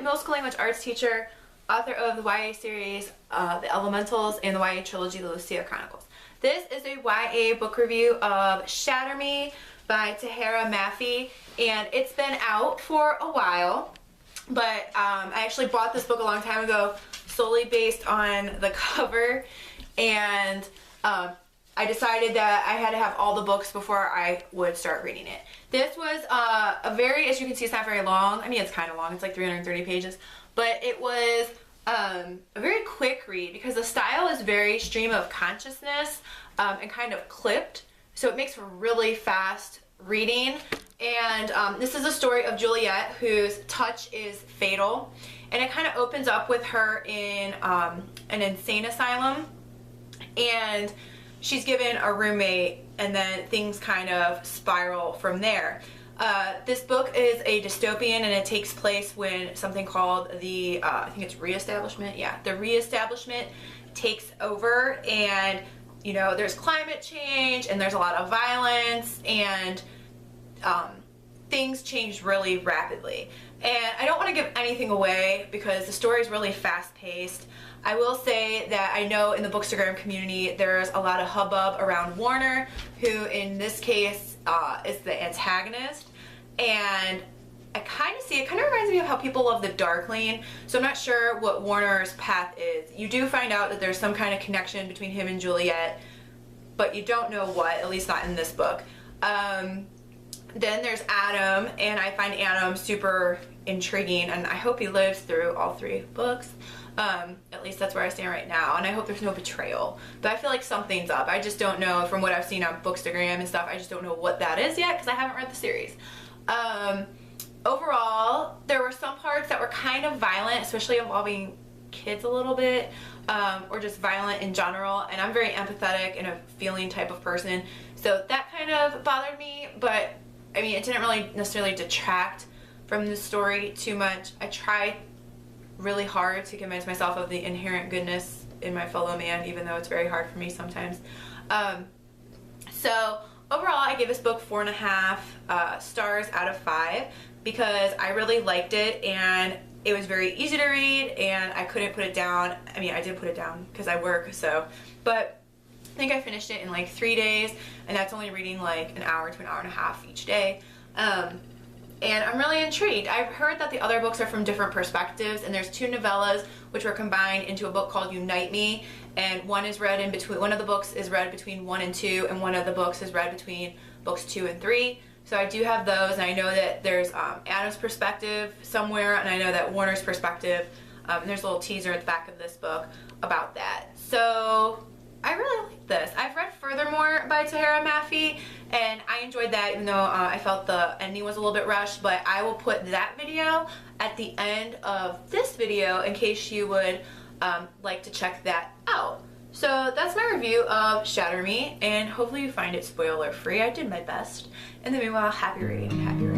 middle school language arts teacher, author of the YA series, The Elementals, and the YA trilogy, The Lucia Chronicles. This is a YA book review of Shatter by Tahereh Mafi, and it's been out for a while, but I actually bought this book a long time ago solely based on the cover, and I decided that I had to have all the books before I would start reading it. This was as you can see, it's not very long. I mean, it's kind of long. It's like 330 pages. But it was a very quick read because the style is very stream of consciousness and kind of clipped. So it makes for really fast reading. And this is a story of Juliet, whose touch is fatal. And it kind of opens up with her in an insane asylum. And she's given a roommate, and then things kind of spiral from there. This book is a dystopian, and it takes place when something called the, I think it's reestablishment, yeah, the reestablishment takes over, and, you know, there's climate change, and there's a lot of violence, and things change really rapidly. And I don't want to give anything away because the story is really fast-paced. I will say that I know in the Bookstagram community there's a lot of hubbub around Warner, who in this case is the antagonist. And I kind of see, it kind of reminds me of how people love The Darkling. So I'm not sure what Warner's path is. You do find out that there's some kind of connection between him and Juliet, but you don't know what, at least not in this book. Then there's Adam, and I find Adam super intriguing, and I hope he lives through all 3 books. At least that's where I stand right now, and I hope there's no betrayal. But I feel like something's up. I just don't know, from what I've seen on Bookstagram and stuff, I just don't know what that is yet because I haven't read the series. Overall, there were some parts that were kind of violent, especially involving kids a little bit, or just violent in general, and I'm very empathetic and a feeling type of person, so that kind of bothered me, but I mean, it didn't really necessarily detract from the story too much. I tried really hard to convince myself of the inherent goodness in my fellow man, even though it's very hard for me sometimes. So overall, I gave this book 4.5 stars out of 5 because I really liked it, and it was very easy to read, and I couldn't put it down. I mean, I did put it down because I work, so, but I think I finished it in like 3 days, and that's only reading like an hour to an hour and a half each day. And I'm really intrigued. I've heard that the other books are from different perspectives, and there's 2 novellas which were combined into a book called Unite Me, and one of the books is read between 1 and 2, and one of the books is read between books 2 and 3. So I do have those, and I know that there's Adam's perspective somewhere, and I know that Warner's perspective, and there's a little teaser at the back of this book about that. So I really like this. I've read Furthermore by Tahereh Mafi, and I enjoyed that, even though I felt the ending was a little bit rushed, but I will put that video at the end of this video in case you would like to check that out. So that's my review of Shatter, and hopefully you find it spoiler free. I did my best. In the meanwhile, happy reading, happy reading.